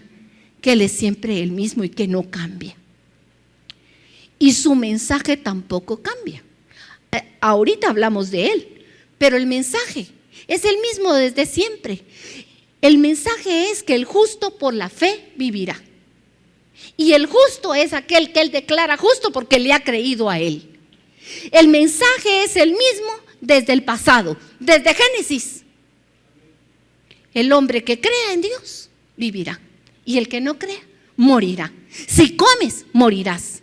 que Él es siempre el mismo y que no cambia. Y su mensaje tampoco cambia. Ahorita hablamos de Él, pero el mensaje es el mismo desde siempre. El mensaje es que el justo por la fe vivirá. Y el justo es aquel que Él declara justo porque le ha creído a Él. El mensaje es el mismo desde el pasado, desde Génesis. El hombre que crea en Dios vivirá, y el que no crea morirá. Si comes, morirás.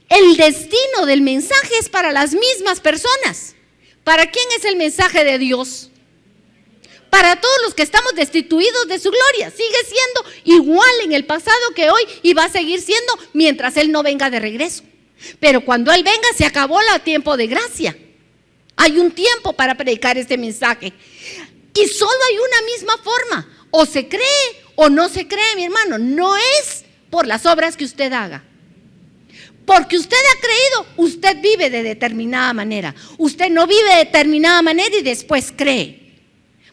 El destino del mensaje es para las mismas personas. ¿Para quién es el mensaje de Dios? Para todos los que estamos destituidos de su gloria. Sigue siendo igual en el pasado que hoy, y va a seguir siendo mientras Él no venga de regreso. Pero cuando Él venga, se acabó el tiempo de gracia. Hay un tiempo para predicar este mensaje, y solo hay una misma forma: o se cree o no se cree, mi hermano. No es por las obras que usted haga. Porque usted ha creído, usted vive de determinada manera. Usted no vive de determinada manera y después cree.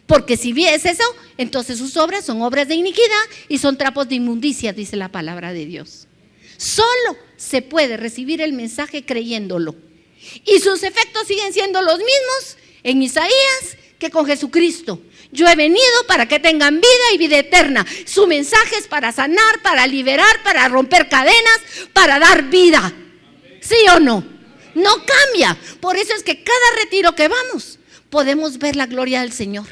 Porque si es eso, entonces sus obras son obras de iniquidad y son trapos de inmundicia, dice la palabra de Dios. Solo se puede recibir el mensaje creyéndolo. Y sus efectos siguen siendo los mismos en Isaías que con Jesucristo. Yo he venido para que tengan vida y vida eterna. Su mensaje es para sanar, para liberar, para romper cadenas, para dar vida. ¿Sí o no? No cambia. Por eso es que cada retiro que vamos podemos ver la gloria del Señor.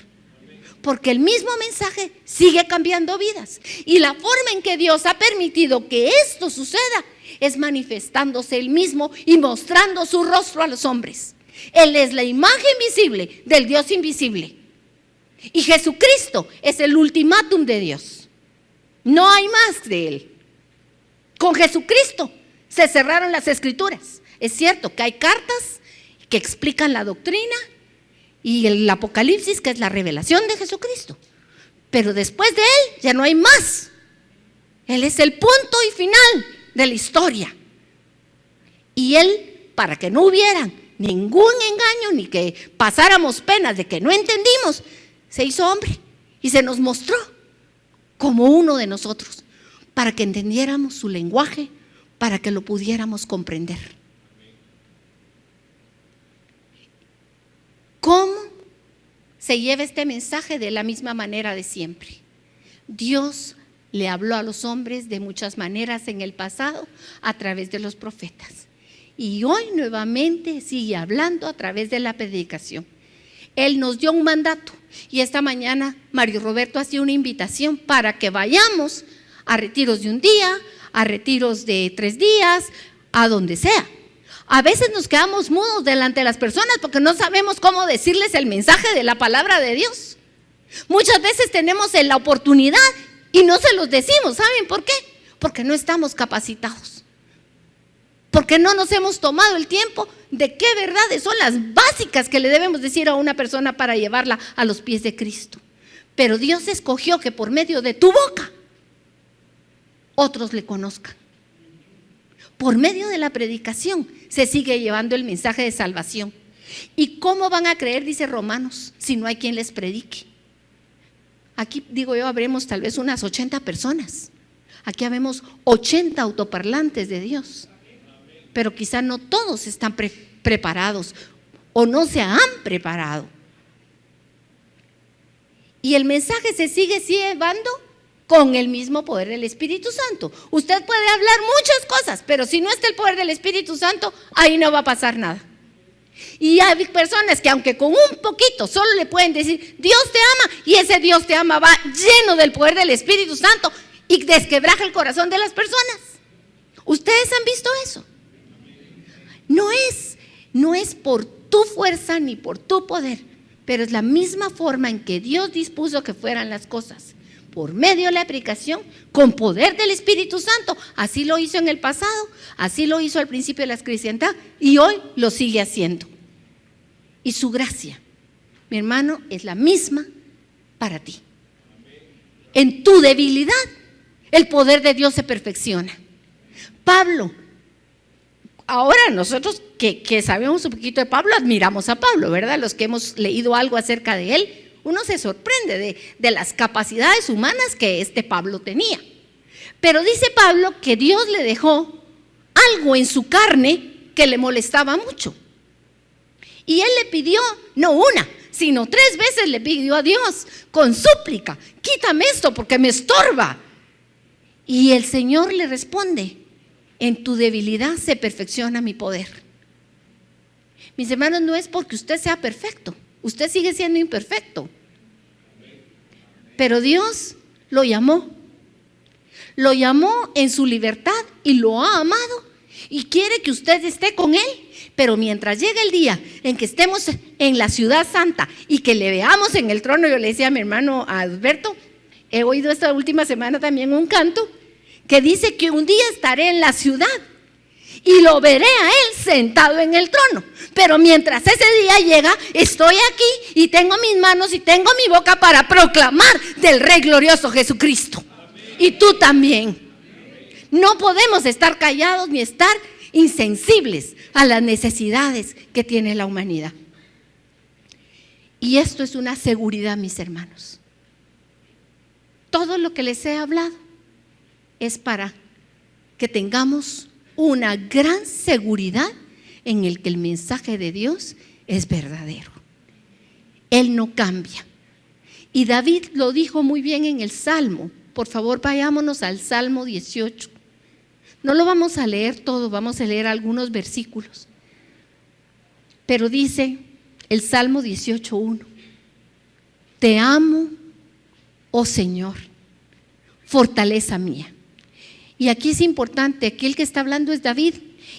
Porque el mismo mensaje sigue cambiando vidas. Y la forma en que Dios ha permitido que esto suceda es manifestándose Él mismo y mostrando su rostro a los hombres. Él es la imagen visible del Dios invisible. Y Jesucristo es el ultimátum de Dios. No hay más de Él. Con Jesucristo se cerraron las escrituras. Es cierto que hay cartas que explican la doctrina y el Apocalipsis, que es la revelación de Jesucristo. Pero después de Él ya no hay más. Él es el punto y final de la historia. Y Él, para que no hubiera ningún engaño ni que pasáramos penas de que no entendimos, se hizo hombre y se nos mostró como uno de nosotros, para que entendiéramos su lenguaje, para que lo pudiéramos comprender. ¿Cómo se lleva este mensaje? De la misma manera de siempre. Dios le habló a los hombres de muchas maneras en el pasado a través de los profetas, y hoy nuevamente sigue hablando a través de la predicación. Él nos dio un mandato, y esta mañana Mario Roberto hacía una invitación para que vayamos a retiros de un día, a retiros de 3 días, a donde sea. A veces nos quedamos mudos delante de las personas porque no sabemos cómo decirles el mensaje de la palabra de Dios. Muchas veces tenemos la oportunidad y no se los decimos. ¿Saben por qué? Porque no estamos capacitados. Porque no nos hemos tomado el tiempo de qué verdades son las básicas que le debemos decir a una persona para llevarla a los pies de Cristo. Pero Dios escogió que por medio de tu boca otros le conozcan. Por medio de la predicación se sigue llevando el mensaje de salvación. ¿Y cómo van a creer, dice Romanos, si no hay quien les predique? Aquí, digo yo, habremos tal vez unas 80 personas. Aquí habemos 80 autoparlantes de Dios. Pero quizá no todos están preparados o no se han preparado. Y el mensaje se sigue llevando con el mismo poder del Espíritu Santo. Usted puede hablar muchas cosas, pero si no está el poder del Espíritu Santo, ahí no va a pasar nada. Y hay personas que aunque con un poquito solo le pueden decir Dios te ama, y ese Dios te ama va lleno del poder del Espíritu Santo y desquebraja el corazón de las personas. ¿Ustedes han visto eso? No es por tu fuerza ni por tu poder, pero es la misma forma en que Dios dispuso que fueran las cosas, por medio de la predicación, con poder del Espíritu Santo. Así lo hizo en el pasado, así lo hizo al principio de la cristiandad, y hoy lo sigue haciendo. Y su gracia, mi hermano, es la misma para ti. En tu debilidad, el poder de Dios se perfecciona. Pablo, ahora nosotros que sabemos un poquito de Pablo, admiramos a Pablo, ¿verdad? Los que hemos leído algo acerca de él, uno se sorprende de las capacidades humanas que este Pablo tenía. Pero dice Pablo que Dios le dejó algo en su carne que le molestaba mucho. Y él le pidió, no una, sino 3 veces le pidió a Dios con súplica: quítame esto porque me estorba. Y el Señor le responde: en tu debilidad se perfecciona mi poder. Mis hermanos, no es porque usted sea perfecto, usted sigue siendo imperfecto. Pero Dios lo llamó en su libertad y lo ha amado y quiere que usted esté con Él. Pero mientras llegue el día en que estemos en la ciudad santa y que le veamos en el trono, yo le decía a mi hermano Alberto, he oído esta última semana también un canto que dice que un día estaré en la ciudad y lo veré a Él sentado en el trono. Pero mientras ese día llega, estoy aquí y tengo mis manos y tengo mi boca para proclamar del Rey glorioso Jesucristo. Y tú también. No podemos estar callados ni estar insensibles a las necesidades que tiene la humanidad. Y esto es una seguridad, mis hermanos. Todo lo que les he hablado es para que tengamos una gran seguridad en el que el mensaje de Dios es verdadero. Él no cambia. Y David lo dijo muy bien en el Salmo. Por favor, vayámonos al Salmo 18. No lo vamos a leer todo, vamos a leer algunos versículos. Pero dice el Salmo 18:1: Te amo, oh Señor, fortaleza mía. Y aquí es importante, aquí el que está hablando es David,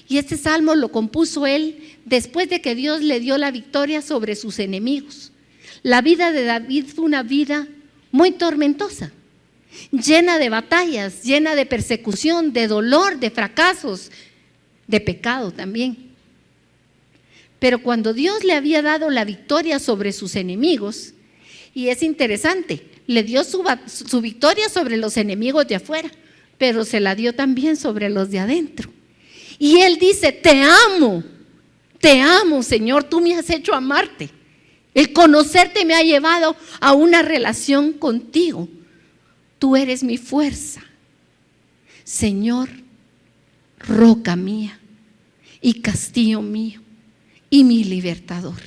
y este salmo lo compuso él después de que Dios le dio la victoria sobre sus enemigos. La vida de David fue una vida muy tormentosa, llena de batallas, llena de persecución, de dolor, de fracasos, de pecado también. Pero cuando Dios le había dado la victoria sobre sus enemigos, y es interesante, le dio su victoria sobre los enemigos de afuera, pero se la dio también sobre los de adentro. Y él dice: te amo, Señor, tú me has hecho amarte. El conocerte me ha llevado a una relación contigo. Tú eres mi fuerza, Señor, roca mía y castillo mío y mi libertador.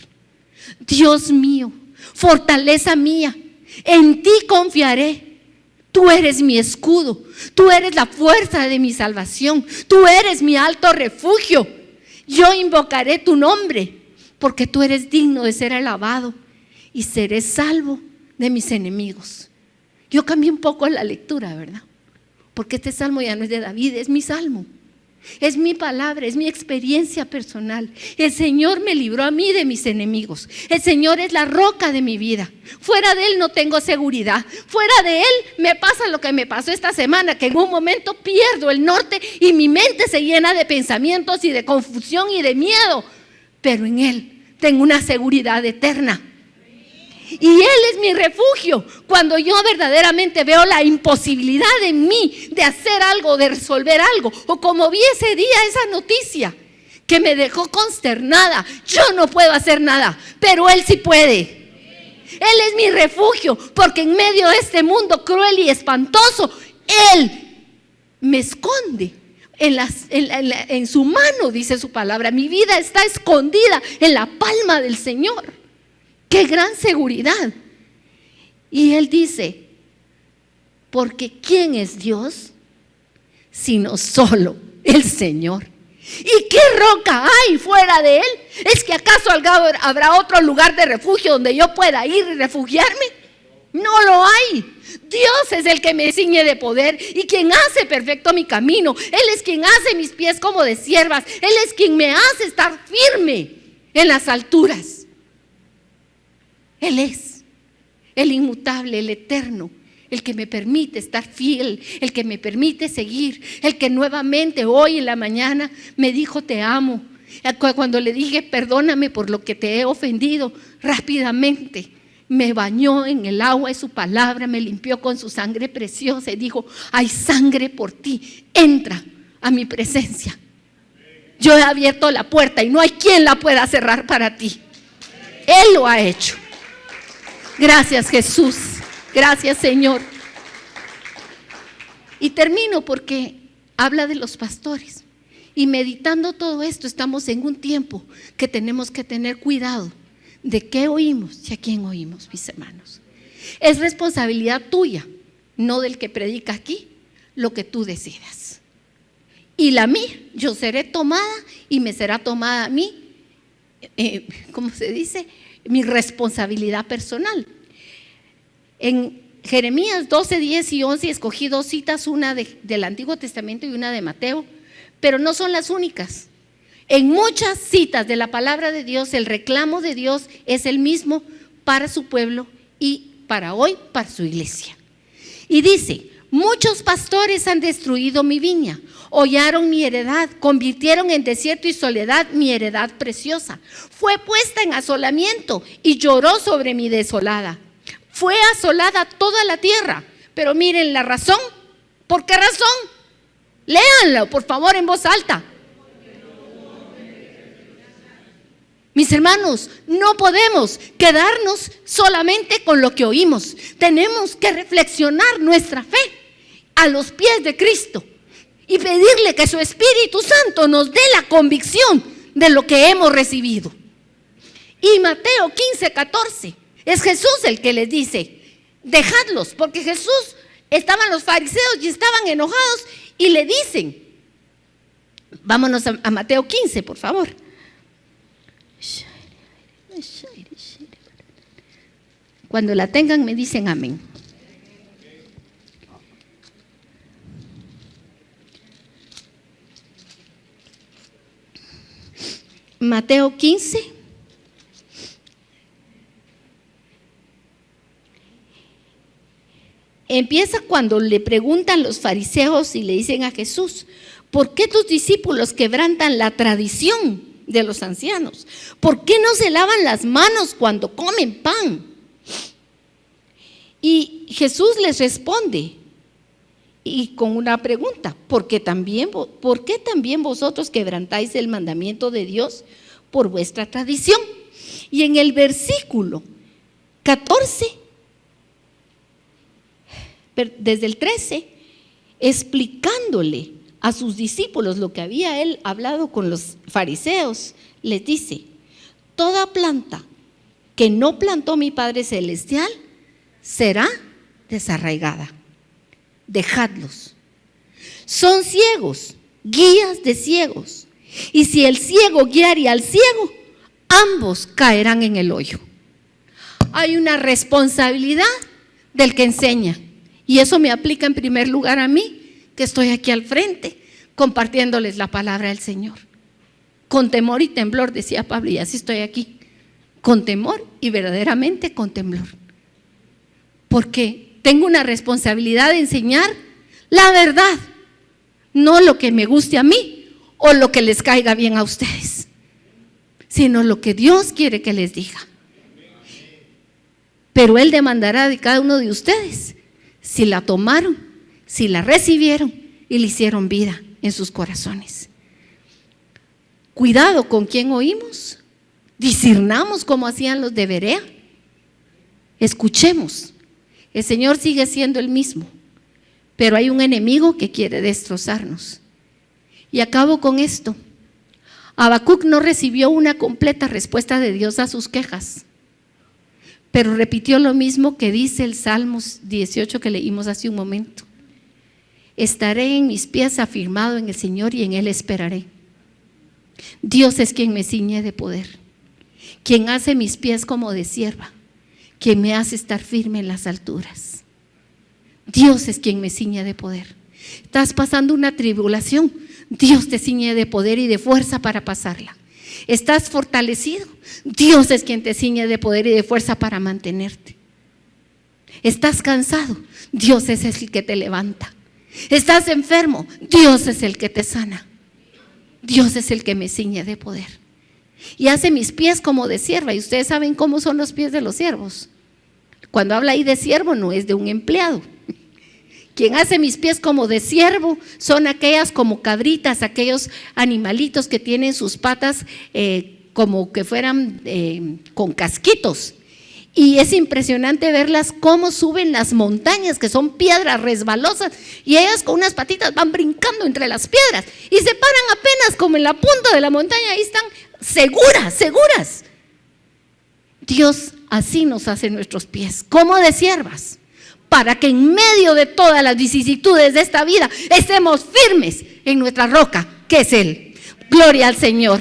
Dios mío, fortaleza mía, en ti confiaré. Tú eres mi escudo, tú eres la fuerza de mi salvación, tú eres mi alto refugio. Yo invocaré tu nombre, porque tú eres digno de ser alabado y seré salvo de mis enemigos. Yo cambié un poco la lectura, ¿verdad? Porque este salmo ya no es de David, es mi salmo. Es mi palabra, es mi experiencia personal. El Señor me libró a mí de mis enemigos. El Señor es la roca de mi vida. Fuera de Él no tengo seguridad. Fuera de Él me pasa lo que me pasó esta semana, que en un momento pierdo el norte y mi mente se llena de pensamientos y de confusión y de miedo. Pero en Él tengo una seguridad eterna. Y Él es mi refugio. Cuando yo verdaderamente veo la imposibilidad en mí de hacer algo, de resolver algo, o como vi ese día esa noticia que me dejó consternada, yo no puedo hacer nada, pero Él sí puede. Él es mi refugio, porque en medio de este mundo cruel y espantoso, Él me esconde en su mano, dice su palabra. Mi vida está escondida en la palma del Señor. ¡Qué gran seguridad! Y Él dice: porque ¿quién es Dios? Sino solo el Señor. ¿Y qué roca hay fuera de Él? ¿Es que acaso habrá otro lugar de refugio donde yo pueda ir y refugiarme? No lo hay. Dios es el que me ciñe de poder y quien hace perfecto mi camino. Él es quien hace mis pies como de ciervas. Él es quien me hace estar firme en las alturas. Él es el inmutable, el eterno, el que me permite estar fiel, el que me permite seguir, el que nuevamente hoy en la mañana me dijo: te amo. Cuando le dije: perdóname por lo que te he ofendido, rápidamente me bañó en el agua de su palabra, me limpió con su sangre preciosa y dijo: hay sangre por ti, entra a mi presencia. Yo he abierto la puerta y no hay quien la pueda cerrar para ti. Él lo ha hecho. Gracias, Jesús. Gracias, Señor. Y termino porque habla de los pastores. Y meditando todo esto, estamos en un tiempo que tenemos que tener cuidado de qué oímos y a quién oímos, mis hermanos. Es responsabilidad tuya, no del que predica aquí, lo que tú decidas. Y la mía, yo seré tomada y me será tomada a mí ¿cómo se dice? Mi responsabilidad personal. En Jeremías 12, 10 y 11 escogí 2 citas, una del Antiguo Testamento y una de Mateo, pero no son las únicas. En muchas citas de la palabra de Dios, el reclamo de Dios es el mismo para su pueblo y para hoy, para su iglesia. Y dice: muchos pastores han destruido mi viña, hollaron mi heredad, convirtieron en desierto y soledad mi heredad preciosa. Fue puesta en asolamiento y lloró sobre mi desolada. Fue asolada toda la tierra. Pero miren la razón. ¿Por qué razón? Léanlo, por favor, en voz alta. Mis hermanos, no podemos quedarnos solamente con lo que oímos. Tenemos que reflexionar nuestra fe a los pies de Cristo y pedirle que su Espíritu Santo nos dé la convicción de lo que hemos recibido. Y Mateo 15, 14, es Jesús el que les dice: dejadlos, porque Jesús, estaban los fariseos y estaban enojados y le dicen, vámonos a Mateo 15, por favor. Cuando la tengan me dicen amén. Mateo 15. Empieza cuando le preguntan los fariseos y le dicen a Jesús: ¿por qué tus discípulos quebrantan la tradición de los ancianos? ¿Por qué no se lavan las manos cuando comen pan? Y Jesús les responde y con una pregunta: ¿por qué también vosotros quebrantáis el mandamiento de Dios por vuestra tradición? Y en el versículo 14, desde el 13, explicándole a sus discípulos lo que había él hablado con los fariseos, les dice: toda planta que no plantó mi Padre Celestial será desarraigada. Dejadlos. Son ciegos, guías de ciegos. Y si el ciego guiare al ciego, ambos caerán en el hoyo. Hay una responsabilidad del que enseña. Y eso me aplica en primer lugar a mí, que estoy aquí al frente, compartiéndoles la palabra del Señor. Con temor y temblor, decía Pablo, y así estoy aquí. Con temor y verdaderamente con temblor. Porque tengo una responsabilidad de enseñar la verdad, no lo que me guste a mí o lo que les caiga bien a ustedes, sino lo que Dios quiere que les diga. Pero Él demandará de cada uno de ustedes si la tomaron, si la recibieron y le hicieron vida en sus corazones. Cuidado con quién oímos, discernamos como hacían los de Berea, escuchemos. El Señor sigue siendo el mismo, pero hay un enemigo que quiere destrozarnos. Y acabo con esto. Habacuc no recibió una completa respuesta de Dios a sus quejas, pero repitió lo mismo que dice el Salmos 18 que leímos hace un momento: estaré en mis pies afirmado en el Señor y en Él esperaré. Dios es quien me ciñe de poder, quien hace mis pies como de sierva, quien me hace estar firme en las alturas. Dios es quien me ciñe de poder. Estás pasando una tribulación, Dios te ciñe de poder y de fuerza para pasarla. Estás fortalecido, Dios es quien te ciñe de poder y de fuerza para mantenerte. Estás cansado, Dios es el que te levanta. Estás enfermo, Dios es el que te sana. Dios es el que me ciñe de poder y hace mis pies como de sierva. Y ustedes saben cómo son los pies de los siervos. Cuando habla ahí de siervo, no es de un empleado. Quien hace mis pies como de siervo son aquellas como cabritas, aquellos animalitos que tienen sus patas como que fueran con casquitos. Y es impresionante verlas cómo suben las montañas, que son piedras resbalosas, y ellas con unas patitas van brincando entre las piedras y se paran apenas como en la punta de la montaña. Ahí están seguras. Dios así nos hace nuestros pies, como de siervas, para que en medio de todas las vicisitudes de esta vida estemos firmes en nuestra roca, que es Él. Gloria al Señor.